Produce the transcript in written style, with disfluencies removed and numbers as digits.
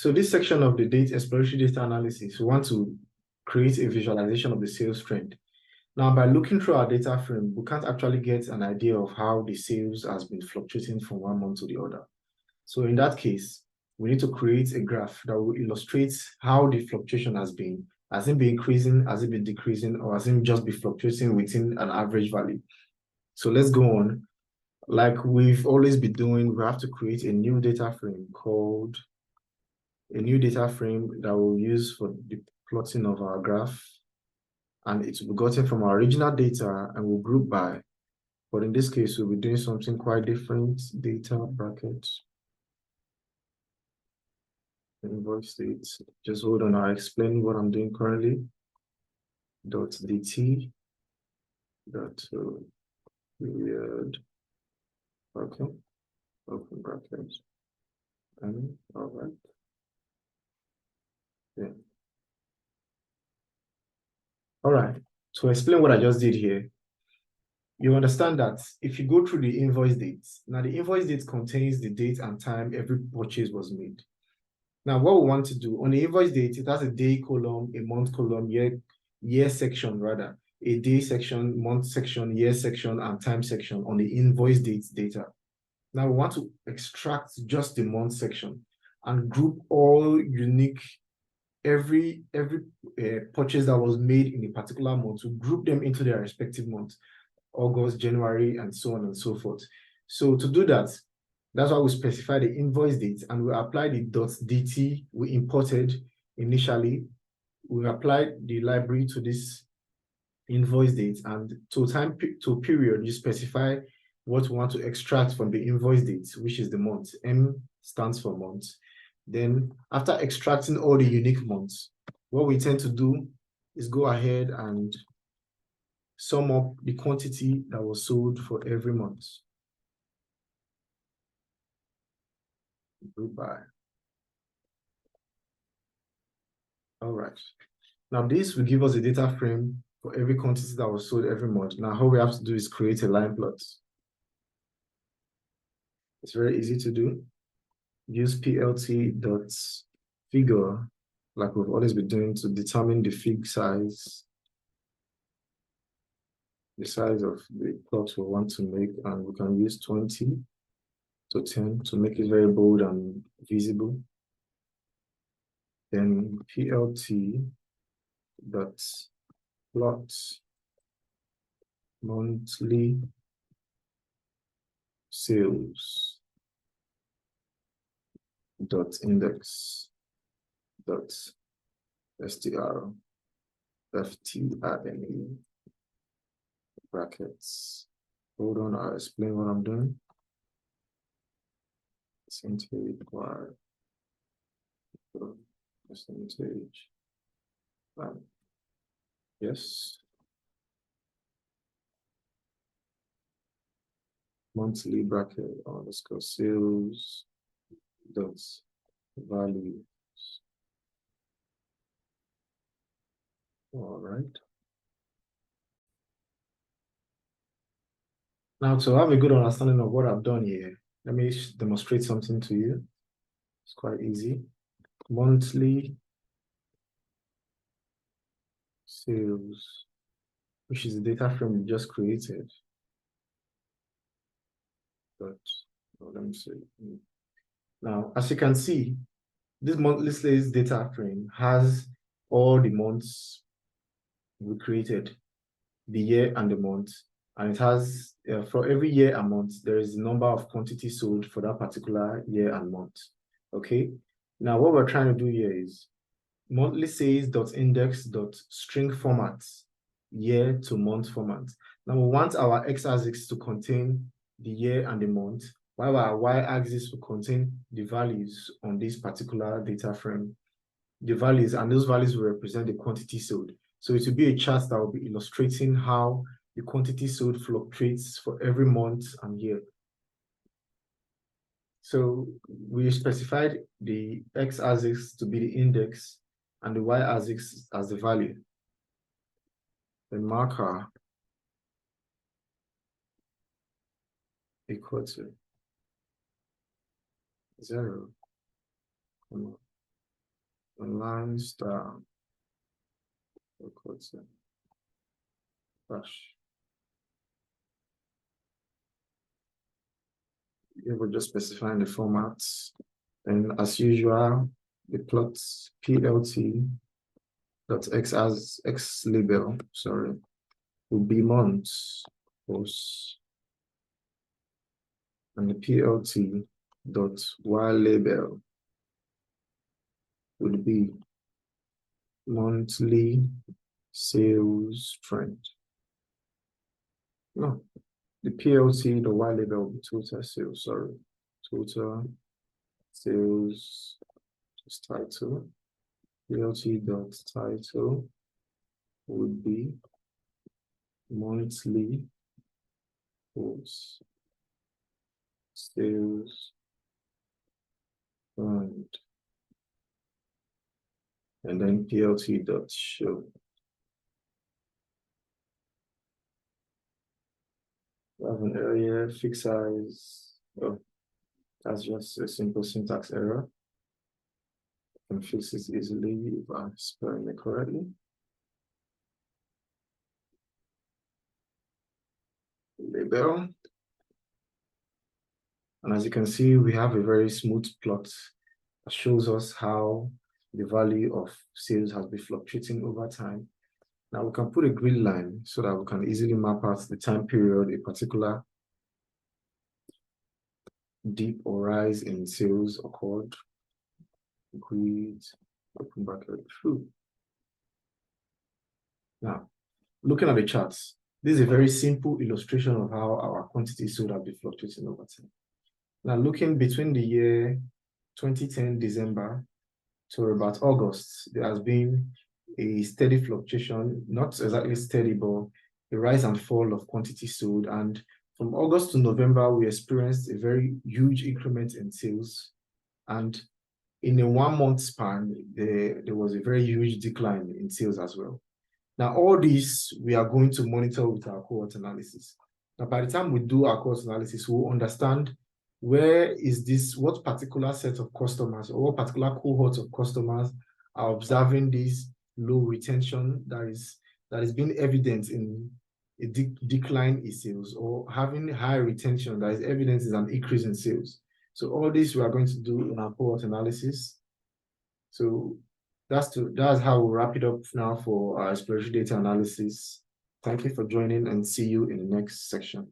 So this section of the exploratory data analysis, we want to create a visualization of the sales trend. Now, by looking through our data frame, we can't actually get an idea of how the sales has been fluctuating from one month to the other. So in that case, we need to create a graph that will illustrate how the fluctuation has been. Has it been increasing, has it been decreasing, or has it just been fluctuating within an average value? So let's go on. Like we've always been doing, we have to create a new data frame that we'll use for the plotting of our graph. And it will be gotten from our original data and we'll group by. But in this case, we'll be doing something quite different. Data brackets. Invoice dates. Just hold on, I'll explain what I'm doing currently. .dt. Period. Okay. Open brackets. And all right. Yeah. All right. To explain what I just did here, you understand that if you go through the invoice dates, now the invoice date contains the date and time every purchase was made. Now, what we want to do on the invoice date, it has a day column, a month column, year section rather, a day section, month section, year section, and time section on the invoice dates data. Now we want to extract just the month section and group all unique, every purchase that was made in a particular month, to group them into their respective months, August, January, and so on and so forth. So to do that, that's why we specify the invoice date and we apply the .dt we imported initially. We applied the library to this invoice date, and to period, you specify what we want to extract from the invoice date, which is the month. M stands for month. Then after extracting all the unique months, what we tend to do is go ahead and sum up the quantity that was sold for every month. Goodbye. All right. Now this will give us a data frame for every quantity that was sold every month. Now all we have to do is create a line plot. It's very easy to do. Use plt.figure, like we've always been doing, to determine the fig size, the size of the plot we want to make, and we can use 20 to 10 to make it very bold and visible. Then plt.plot monthly sales .index .str ftime brackets. Hold on, I'll explain what I'm doing. Percentage y percentage. Yes. Monthly bracket underscore sales dot values. All right. Now, to have a good understanding of what I've done here, let me demonstrate something to you. It's quite easy. Monthly sales, which is the data frame we just created. But let me see. Now, as you can see, this monthly sales data frame has all the months we created, the year and the month, and it has for every year and month there is the number of quantities sold for that particular year and month. Okay, now what we're trying to do here is monthly sales.index.string format, year to month format. Now we want our x-axis to contain the year and the month, while our y-axis will contain the values on this particular data frame, the values, and those values will represent the quantity sold. So it will be a chart that will be illustrating how the quantity sold fluctuates for every month and year. So we specified the x-axis to be the index and the y-axis as the value. The marker equal to 0, online star dash. Here we're just specifying the format. And as usual, the plot plt.x as x label, sorry, will be months post, and the plt.y label would be monthly sales trend. No, the the Y label will be total sales, sorry. Total sales, just title. plt.title would be monthly post sales trend. And then plt.show. We have an error here, fixed size. Oh, that's just a simple syntax error. I can fix this easily if I'm spelling it correctly. Label. And as you can see, we have a very smooth plot that shows us how the value of sales has been fluctuating over time. Now we can put a grid line so that we can easily map out the time period a particular dip or rise in sales occurred. Grid, open bracket, true. Now, looking at the charts, this is a very simple illustration of how our quantity sold have been fluctuating over time. Now, looking between the year 2010 December to about August, there has been a steady fluctuation, not exactly steady, but a rise and fall of quantity sold. And from August to November, we experienced a very huge increment in sales. And in a 1 month span, there was a very huge decline in sales as well. Now, all this we are going to monitor with our cohort analysis. Now, by the time we do our cohort analysis, we'll understand what particular set of customers or what particular cohort of customers are observing this low retention that is being evident in a decline in sales, or having high retention that is evident in an increase in sales. So all this we are going to do in our cohort analysis. So that's how we'll wrap it up now for our exploratory data analysis. Thank you for joining, and see you in the next section.